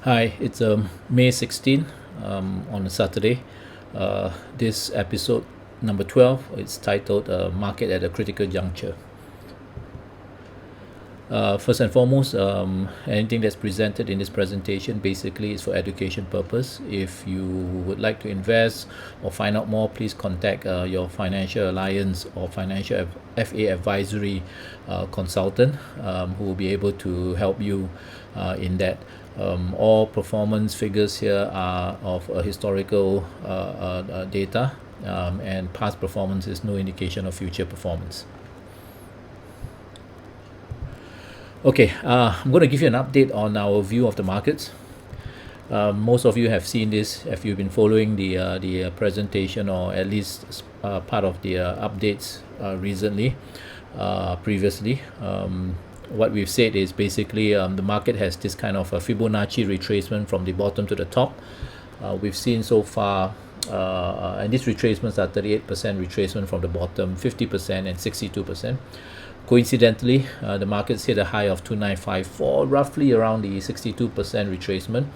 Hi, it's May 16 on a Saturday. This episode number 12, it's titled Market at a Critical Juncture. First and foremost, anything that's presented in this presentation basically is for education purpose. If you would like to invest or find out more, please contact your financial alliance or financial FA advisory consultant who will be able to help you in that. All performance figures here are of historical data, and past performance is no indication of future performance. Okay, I'm going to give you an update on our view of the markets. Most of you have seen this if you've been following the presentation, or at least part of the updates recently, previously. What we've said is basically the market has this kind of a Fibonacci retracement from the bottom to the top. We've seen so far, and these retracements are 38% retracement from the bottom, 50% and 62%. Coincidentally, the markets hit a high of 2954, roughly around the 62% retracement,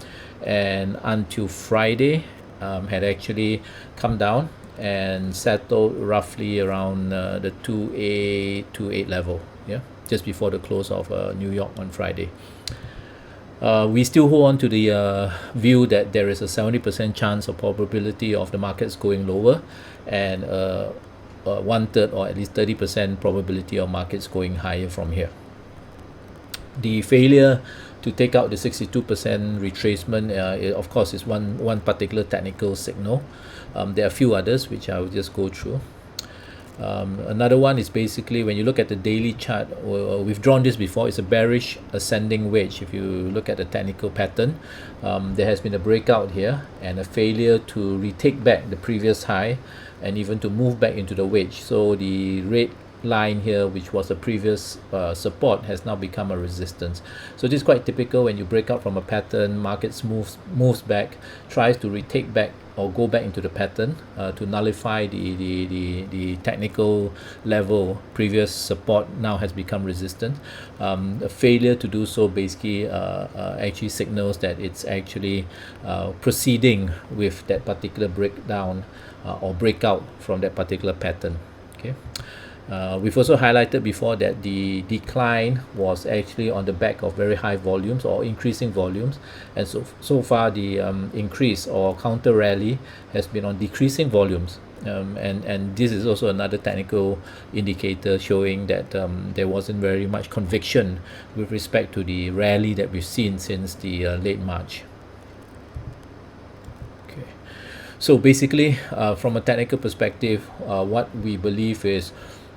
and until Friday had actually come down and settled roughly around the 2828 level, yeah, just before the close of New York on Friday. We still hold on to the view that there is a 70% chance or probability of the markets going lower, and 1/3 or at least 30% probability of markets going higher from here. The failure to take out the 62% retracement, of course, is one particular technical signal. There are a few others which I will just go through. Another one is basically when you look at the daily chart, we've drawn this before, it's a bearish ascending wedge. If you look at the technical pattern, there has been a breakout here and a failure to retake back the previous high and even to move back into the wedge. So the red line here, which was the previous support, has now become a resistance. So this is quite typical. When you break out from a pattern, markets moves back, tries to retake back or go back into the pattern to nullify the technical level. Previous support now has become resistant. A failure to do so basically actually signals that it's actually proceeding with that particular breakdown or breakout from that particular pattern. Okay. We've also highlighted before that the decline was actually on the back of very high volumes or increasing volumes, and so far the increase or counter rally has been on decreasing volumes, and this is also another technical indicator showing that there wasn't very much conviction with respect to the rally that we've seen since the late March. So basically, from a technical perspective, what we believe is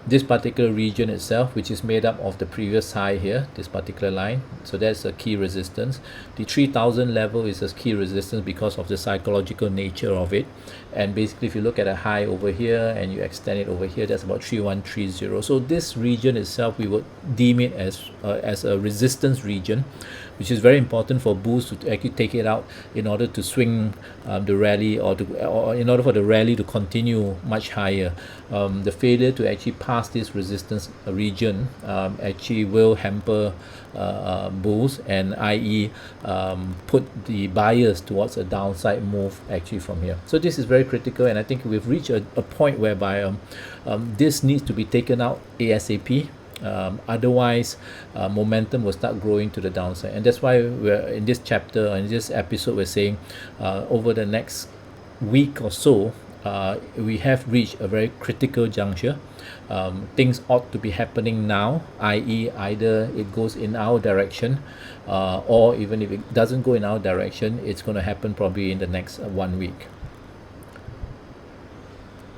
this particular region itself, which is made up of the previous high here, this particular line, so that's a key resistance. The 3000 level is a key resistance because of the psychological nature of it, and basically if you look at a high over here and you extend it over here, that's about 3130. So this region itself, we would deem it as a resistance region, which is very important for bulls to actually take it out in order to swing the rally, or in order for the rally to continue much higher. The failure to actually pass this resistance region actually will hamper bulls, and i.e. Put the buyers towards a downside move actually from here. So this is very critical, and I think we've reached a point whereby this needs to be taken out ASAP. Otherwise momentum will start growing to the downside, and that's why we're in this chapter, in this episode, we're saying over the next week or so, we have reached a very critical juncture. Things ought to be happening now, i.e. either it goes in our direction, or even if it doesn't go in our direction, it's going to happen probably in the next 1 week.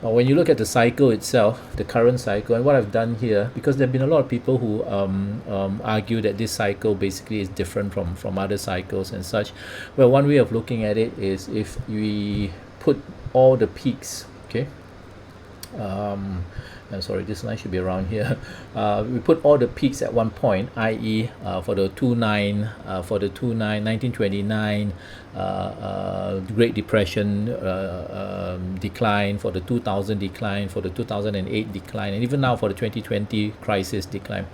When you look at the cycle itself, the current cycle, and what I've done here, because there have been a lot of people who argue that this cycle basically is different from other cycles and such. Well, one way of looking at it is if we put all the peaks, okay, sorry, this line should be around here. We put all the peaks at one point, i.e. For the 1929, Great Depression decline, for the 2000 decline, for the 2008 decline, and even now for the 2020 crisis decline.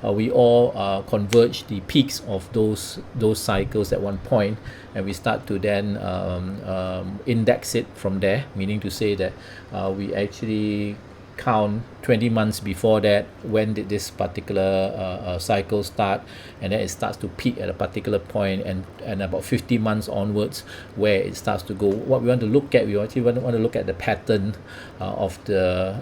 We all converge the peaks of those cycles at one point, and we start to then index it from there, meaning to say that we actually count 20 months before that, when did this particular cycle start, and then it starts to peak at a particular point, and about 50 months onwards where it starts to go. What we want to look at, we actually want to look at the pattern of the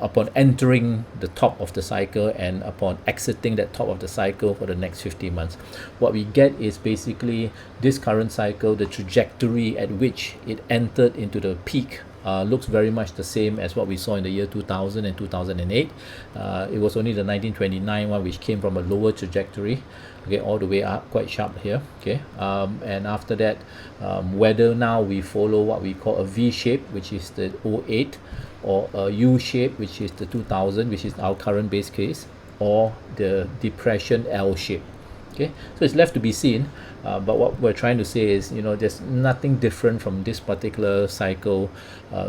upon entering the top of the cycle and upon exiting that top of the cycle for the next 50 months. What we get is basically this current cycle, the trajectory at which it entered into the peak looks very much the same as what we saw in the year 2000 and 2008. It was only the 1929 one which came from a lower trajectory, okay, all the way up, quite sharp here, okay. And after that, whether now we follow what we call a V shape, which is the 08, or a U shape, which is the 2000, which is our current base case, or the depression L shape. Okay, so it's left to be seen, but what we're trying to say is, there's nothing different from this particular cycle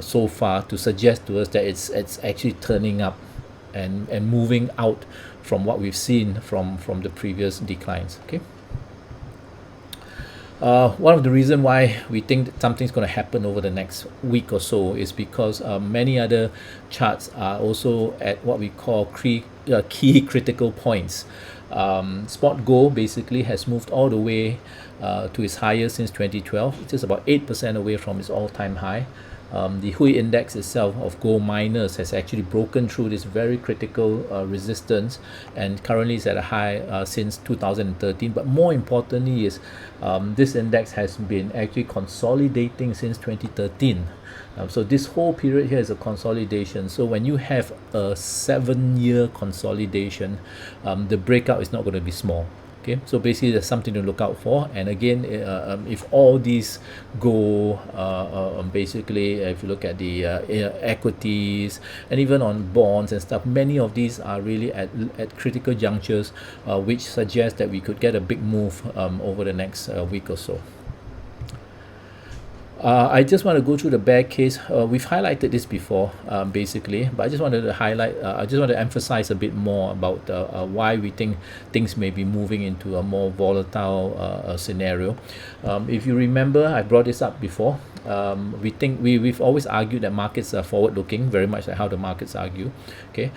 so far to suggest to us that it's actually turning up and moving out from what we've seen from the previous declines. Okay. One of the reasons why we think that something's going to happen over the next week or so is because many other charts are also at what we call key critical points. Spot gold basically has moved all the way to its highest since 2012. It's just about 8% away from its all-time high. The Hui index itself of gold miners has actually broken through this very critical resistance, and currently is at a high since 2013. But more importantly is this index has been actually consolidating since 2013. So this whole period here is a consolidation. So when you have a 7-year consolidation, the breakout is not going to be small. Okay, so basically there's something to look out for. And again, if all these go basically, if you look at the equities and even on bonds and stuff, many of these are really at critical junctures, which suggest that we could get a big move over the next week or so. I just want to go through the bear case. We've highlighted this before, basically, but I just wanted to highlight, I just want to emphasize a bit more about why we think things may be moving into a more volatile scenario. If you remember, I brought this up before. We've always argued that markets are forward-looking, very much like how the markets argue. Okay,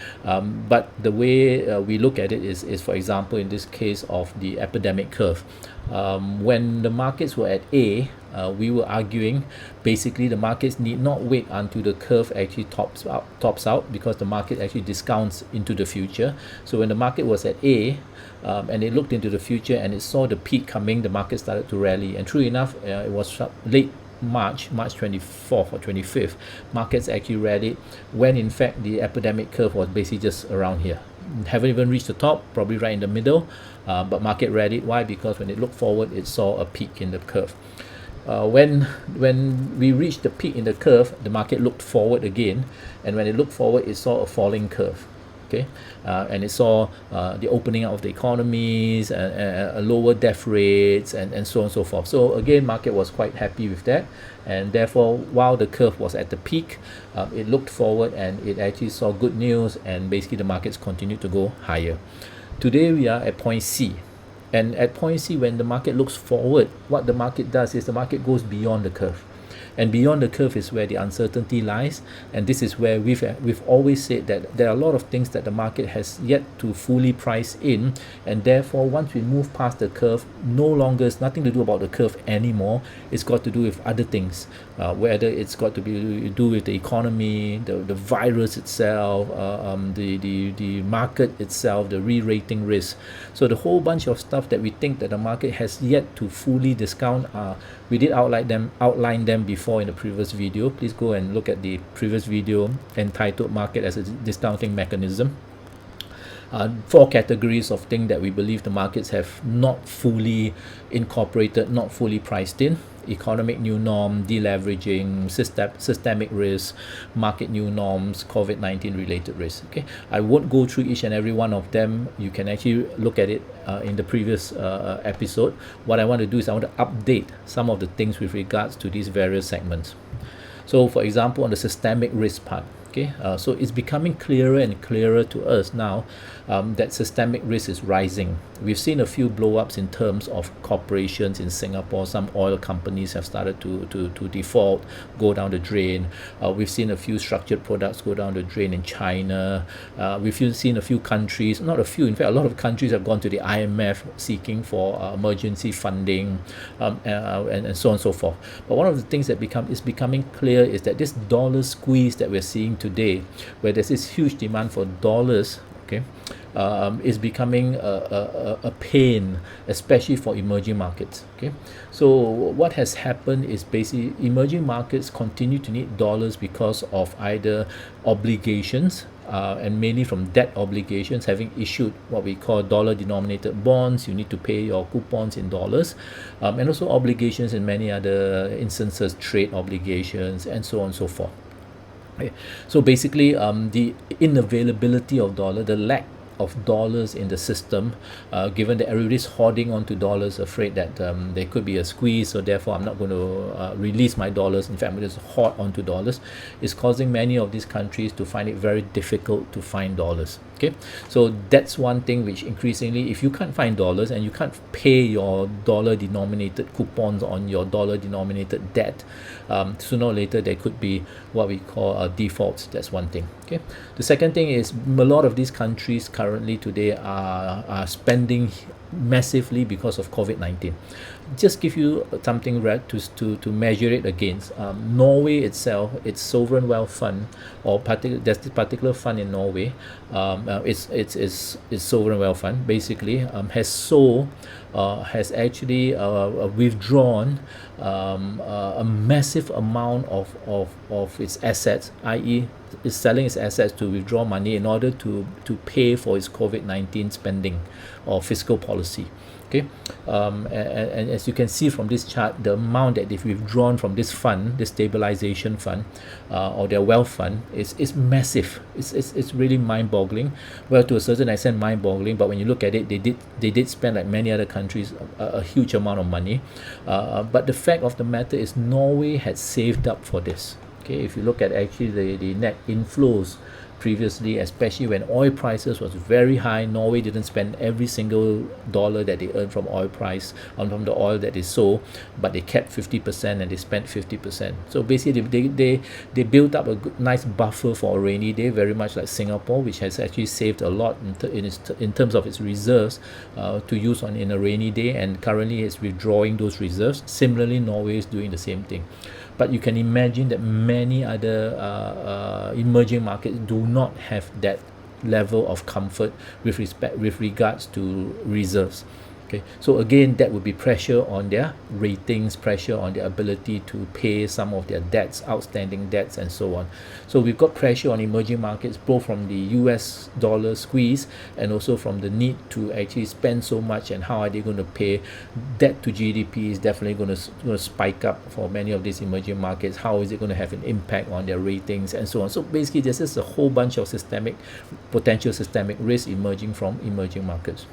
but the way we look at it is, for example, in this case of the epidemic curve. When the markets were at A, we were arguing basically the markets need not wait until the curve actually tops out, because the market actually discounts into the future. So when the market was at A, and it looked into the future and it saw the peak coming, the market started to rally. And true enough, it was late March 24th or 25th, markets actually rallied, when in fact the epidemic curve was basically just around here. Haven't even reached the top, probably right in the middle, but market rallied. Why? Because when it looked forward, it saw a peak in the curve. When we reached the peak in the curve, the market looked forward again, and when it looked forward, it saw a falling curve. Okay, and it saw the opening up of the economies, lower death rates, and so on and so forth. So again, market was quite happy with that, and therefore, while the curve was at the peak, it looked forward and it actually saw good news, and basically the markets continued to go higher. Today we are at point C, and at point C, when the market looks forward, what the market does is the market goes beyond the curve. And beyond the curve is where the uncertainty lies, and this is where we've always said that there are a lot of things that the market has yet to fully price in, and therefore once we move past the curve, no longer, it's nothing to do about the curve anymore. It's got to do with other things, whether it's got to do with the economy, the virus itself, the market itself, the re-rating risk. So the whole bunch of stuff that we think that the market has yet to fully discount, we did outline them before in the previous video. Please go and look at the previous video entitled Market as a Discounting Mechanism. 4 categories of things that we believe the markets have not fully incorporated, not fully priced in. economic new norm, deleveraging, systemic risk, market new norms, COVID-19 related risks. Okay, I won't go through each and every one of them. You can actually look at it in the previous episode. What I want to do is I want to update some of the things with regards to these various segments. So for example, on the systemic risk part, okay, so it's becoming clearer and clearer to us now that systemic risk is rising. We've seen a few blow-ups in terms of corporations in Singapore. Some oil companies have started to default, go down the drain. We've seen a few structured products go down the drain in China. We've seen a few countries, not a few, in fact, a lot of countries have gone to the IMF seeking for emergency funding, and so on and so forth. But one of the things that is becoming clear is that this dollar squeeze that we're seeing today, where there's this huge demand for dollars, okay, is becoming a pain, especially for emerging markets. Okay, so what has happened is basically emerging markets continue to need dollars because of either obligations, and mainly from debt obligations, having issued what we call dollar denominated bonds. You need to pay your coupons in dollars, and also obligations in many other instances, trade obligations and so on and so forth. Okay. So basically, the inavailability of dollar, the lack of dollars in the system, given that everybody's hoarding onto dollars, afraid that there could be a squeeze, so therefore I'm not going to release my dollars. In fact, I'm going to hoard onto dollars, is causing many of these countries to find it very difficult to find dollars. Okay, so that's one thing which increasingly, if you can't find dollars and you can't pay your dollar denominated coupons on your dollar denominated debt, sooner or later there could be what we call defaults. That's one thing. Okay, the second thing is a lot of these countries currently today are spending massively because of COVID-19. Just give you something to measure it against. Norway itself, its sovereign wealth fund, or there's this particular fund in Norway, its sovereign wealth fund basically has actually withdrawn a massive amount of its assets, i.e. is selling its assets to withdraw money in order to pay for its COVID-19 spending or fiscal policy. Okay, and as you can see from this chart, the amount that they've withdrawn from this fund, this stabilization fund, or their wealth fund, is massive. It's really mind-boggling. Well, to a certain extent, mind-boggling. But when you look at it, they did spend, like many other countries, a huge amount of money. But the fact of the matter is, Norway had saved up for this. Okay, if you look at actually the net inflows previously, especially when oil prices was very high, Norway didn't spend every single dollar that they earned from oil price from the oil that they sold, but they kept 50% and they spent 50%. So basically they built up a nice buffer for a rainy day, very much like Singapore, which has actually saved a lot in terms of its reserves to use in a rainy day, and currently is withdrawing those reserves. Similarly, Norway is doing the same thing. But you can imagine that many other emerging markets do not have that level of comfort with regards to reserves. Okay, so again, that would be pressure on their ratings, pressure on their ability to pay some of their debts, outstanding debts, and so on. So we've got pressure on emerging markets, both from the US dollar squeeze and also from the need to actually spend so much, and how are they going to pay. Debt to GDP is definitely going to spike up for many of these emerging markets. How is it going to have an impact on their ratings and so on? So basically, there's just a whole bunch of potential systemic risk emerging from emerging markets.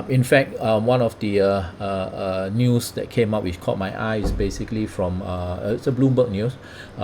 In fact, one of the news that came up which caught my eye is basically from it's a Bloomberg news.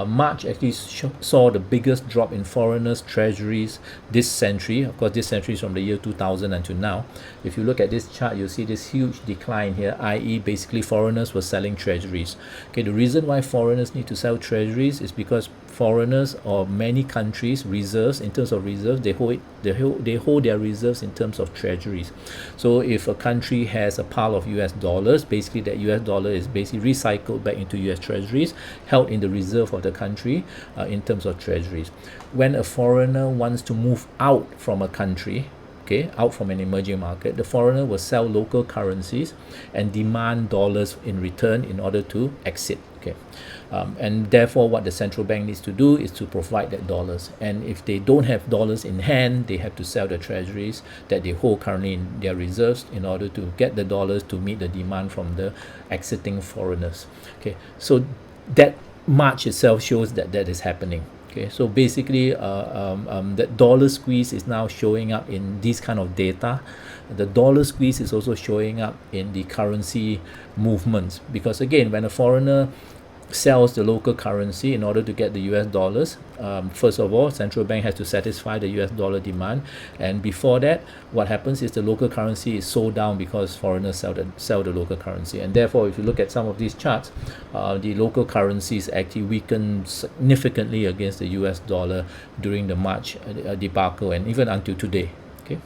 March actually saw the biggest drop in foreigners' treasuries this century. Of course, this century is from the year 2000 until now. If you look at this chart, you'll see this huge decline here, i.e. basically foreigners were selling treasuries. Okay, the reason why foreigners need to sell treasuries is because foreigners or many countries' reserves, in terms of reserves, they hold their reserves in terms of treasuries. So if a country has a pile of US dollars, basically that US dollar is basically recycled back into US treasuries, held in the reserve of the country in terms of treasuries. When a foreigner wants to move out from a country, okay, out from an emerging market, the foreigner will sell local currencies and demand dollars in return in order to exit. Okay, and therefore, what the central bank needs to do is to provide that dollars. And if they don't have dollars in hand, they have to sell the treasuries that they hold currently in their reserves in order to get the dollars to meet the demand from the exiting foreigners. Okay, so that March itself shows that that is happening. Okay, so basically, that dollar squeeze is now showing up in this kind of data. The dollar squeeze is also showing up in the currency movements, because again, when a foreigner sells the local currency in order to get the US dollars, first of all, central bank has to satisfy the US dollar demand, and before that, what happens is the local currency is sold down because foreigners sell the local currency. And therefore, if you look at some of these charts, the local currencies actually weakened significantly against the US dollar during the March debacle and even until today. Okay.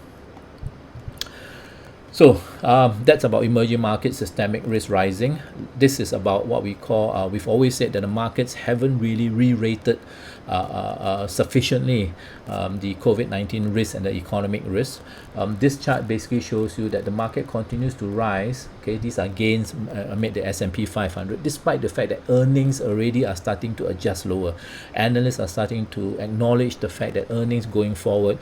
So that's about emerging market systemic risk rising. This is about what we call, we've always said that the markets haven't really re-rated sufficiently the COVID-19 risk and the economic risk. This chart basically shows you that the market continues to rise. Okay, these are gains amid the S&P 500, despite the fact that earnings already are starting to adjust lower. Analysts are starting to acknowledge the fact that earnings going forward,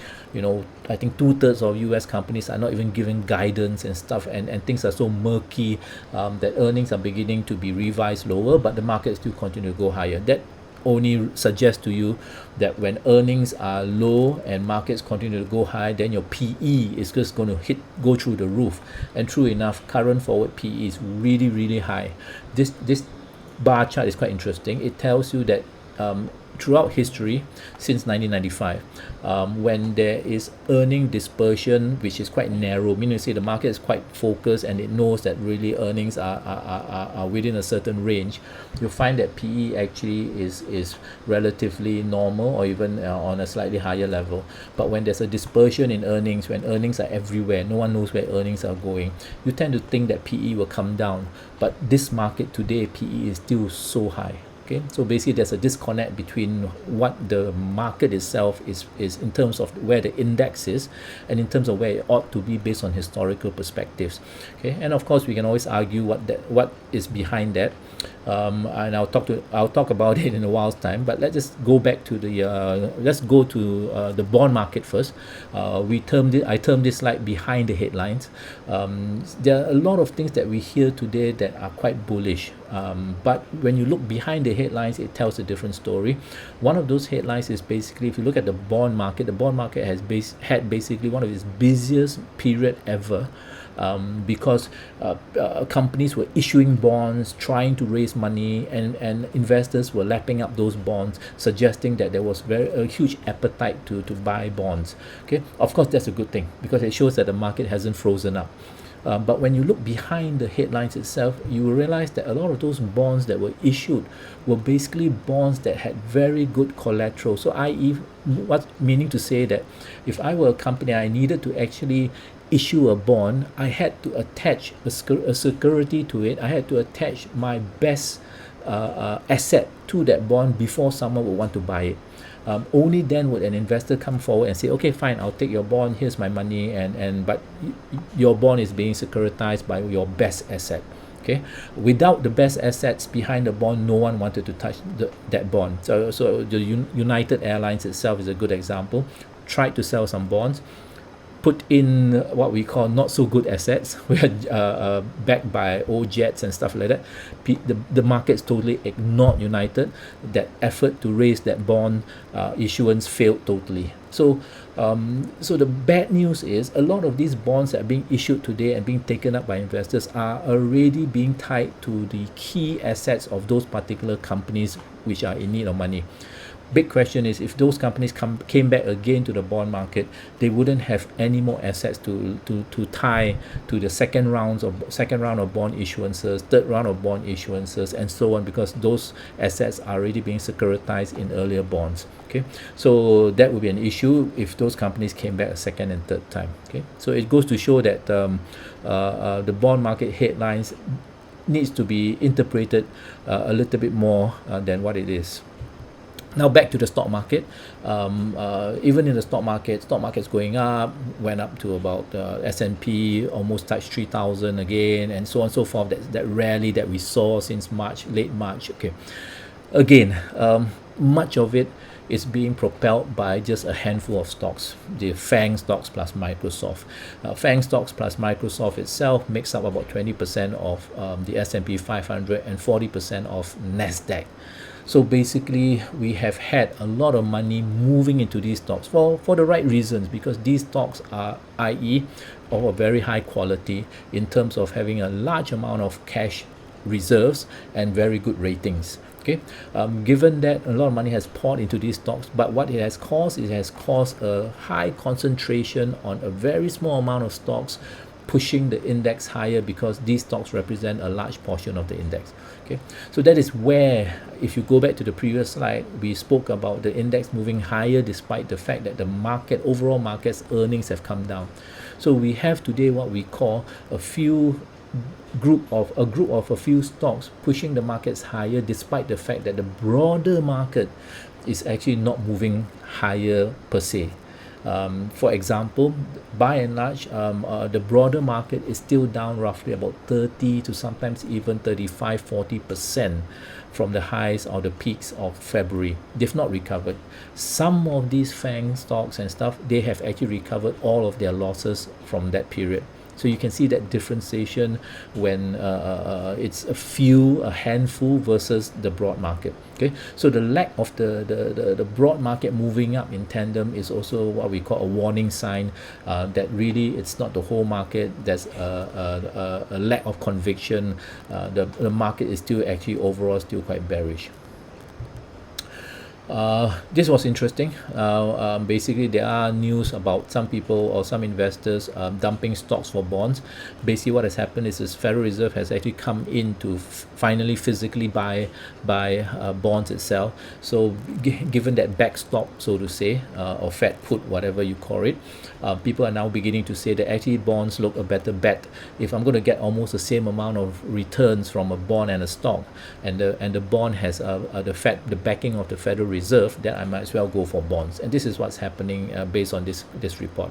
I think 2/3 of US companies are not even giving guidance and stuff, and things are so murky that earnings are beginning to be revised lower, but the market still continue to go higher. That only suggests to you that when earnings are low and markets continue to go high, then your PE is just going to go through the roof. And true enough, current forward PE is really, really high. This bar chart is quite interesting. It tells you that throughout history since 1995, when there is earning dispersion which is quite narrow, meaning to say the market is quite focused and it knows that really earnings are within a certain range, you'll find that PE actually is relatively normal or even on a slightly higher level. But when there's a dispersion in earnings, when earnings are everywhere, no one knows where earnings are going, you tend to think that PE will come down. But this market today, PE is still so high. Okay, so basically there's a disconnect between what the market itself is in terms of where the index is and in terms of where it ought to be based on historical perspectives. Okay, and of course we can always argue what is behind that, and I'll talk about it in a while's time. But let's just go back to the bond market first. I termed this slide behind the headlines. There are a lot of things that we hear today that are quite bullish. But when you look behind the headlines, it tells a different story. One of those headlines is basically, if you look at the bond market has had basically one of its busiest period ever, because companies were issuing bonds, trying to raise money, and investors were lapping up those bonds, suggesting that there was a huge appetite to buy bonds. Okay, of course that's a good thing because it shows that the market hasn't frozen up. But when you look behind the headlines itself, you will realize that a lot of those bonds that were issued were basically bonds that had very good collateral. So i.e., what's meaning to say that if I were a company, I needed to actually issue a bond, I had to attach a security to it. I had to attach my best asset to that bond before someone would want to buy it. Only then would an investor come forward and say, okay, fine, I'll take your bond, here's my money, but your bond is being securitized by your best asset. Okay, without the best assets behind the bond, no one wanted to touch that bond. So the United Airlines itself is a good example. Tried to sell some bonds, put in what we call not so good assets, backed by old jets and stuff like that. The markets totally ignored United. That effort to raise that bond issuance failed totally. So the bad news is a lot of these bonds that are being issued today and being taken up by investors are already being tied to the key assets of those particular companies which are in need of money. Big question is, if those companies came back again to the bond market, they wouldn't have any more assets to tie to the second round of bond issuances, third round of bond issuances, and so on, because those assets are already being securitized in earlier bonds. Okay, so that would be an issue if those companies came back a second and third time. Okay, so it goes to show that the bond market headlines needs to be interpreted a little bit more than what it is. Now back to the stock market. Even in the stock market's going up, went up to about S&P almost touched 3,000 again, and so on and so forth. That rally that we saw since March, late March. Okay, again, much of it is being propelled by just a handful of stocks, the FANG stocks plus Microsoft. FANG stocks plus Microsoft itself makes up about 20% of the S&P 500 and 40% of NASDAQ. So basically, we have had a lot of money moving into these stocks for the right reasons, because these stocks are, i.e., of a very high quality in terms of having a large amount of cash reserves and very good ratings. Okay, given that a lot of money has poured into these stocks, but what it has caused a high concentration on a very small amount of stocks, pushing the index higher, because these stocks represent a large portion of the index. Okay, so that is where, if you go back to the previous slide, we spoke about the index moving higher despite the fact that the overall market's earnings have come down. So we have today what we call a group of a few stocks pushing the markets higher, despite the fact that the broader market is actually not moving higher per se. For example, by and large, the broader market is still down roughly about 30 to sometimes even 35-40% from the highs or the peaks of February. They've not recovered. Some of these FANG stocks and stuff, they have actually recovered all of their losses from that period. So you can see that differentiation when it's a handful versus the broad market. Okay, so the lack of the broad market moving up in tandem is also what we call a warning sign that really it's not the whole market. There's a lack of conviction. The market is still actually overall still quite bearish. This was interesting. Basically, there are news about some people or some investors dumping stocks for bonds. Basically, what has happened is this Federal Reserve has actually come in to finally physically buy bonds itself. So given that backstop, so to say, or Fed put, whatever you call it, people are now beginning to say that actually bonds look a better bet. If I'm going to get almost the same amount of returns from a bond and a stock, and the bond has the backing of the Federal Reserve, then I might as well go for bonds. And this is what's happening based on this report.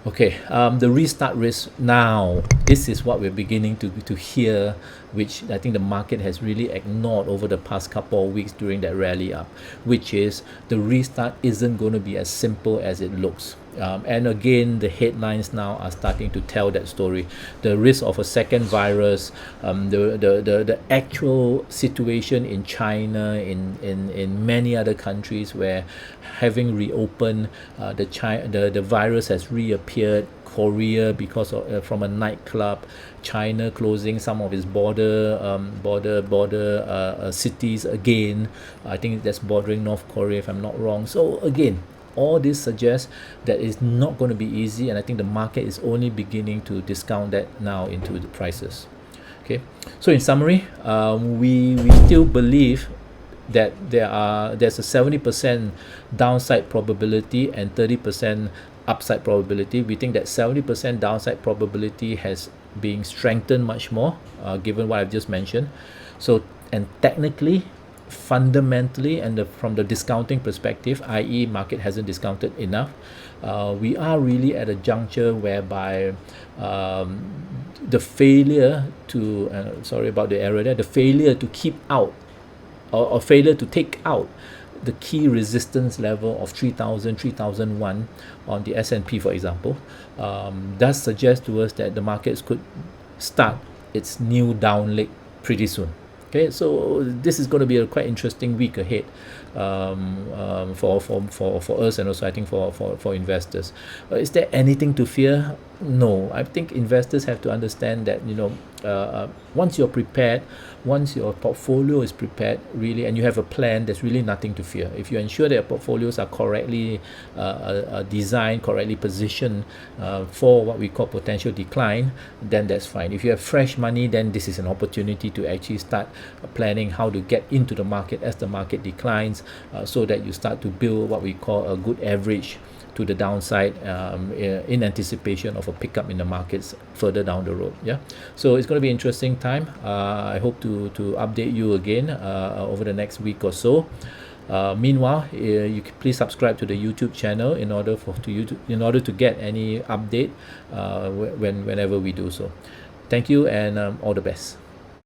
Okay, the restart risk now. This is what we're beginning to hear, which I think the market has really ignored over the past couple of weeks during that rally up, which is the restart isn't going to be as simple as it looks. And again, the headlines now are starting to tell that story. The risk of a second virus, the actual situation in China, in many other countries where having reopened, the virus has reappeared. Korea because of from a nightclub, China closing some of its border cities again. I think that's bordering North Korea if I'm not wrong. So again, all this suggests that it's not going to be easy, and I think the market is only beginning to discount that now into the prices. Okay, so in summary, we still believe that there's a 70% downside probability and 30% upside probability. We think that 70% downside probability has been strengthened much more, given what I've just mentioned. So, and technically, fundamentally, and from the discounting perspective, i.e. market hasn't discounted enough, we are really at a juncture whereby the failure to sorry about the error there, the failure to keep out or failure to take out the key resistance level of 3,000, 3,001 on the S&P, for example, does suggest to us that the markets could start its new down leg pretty soon. Okay, so this is going to be a quite interesting week ahead for us, and also I think for investors. Is there anything to fear? No, I think investors have to understand that once you're prepared, once your portfolio is prepared really, and you have a plan, there's really nothing to fear. If you ensure that your portfolios are correctly designed, correctly positioned for what we call potential decline, then that's fine. If you have fresh money, then this is an opportunity to actually start planning how to get into the market as the market declines, so that you start to build what we call a good average to the downside in anticipation of a pickup in the markets further down the road. Yeah, so it's going to be interesting time. I hope to update you again over the next week or so. Meanwhile, you can please subscribe to the YouTube channel in order in order to get any update whenever we do so. Thank you, and all the best.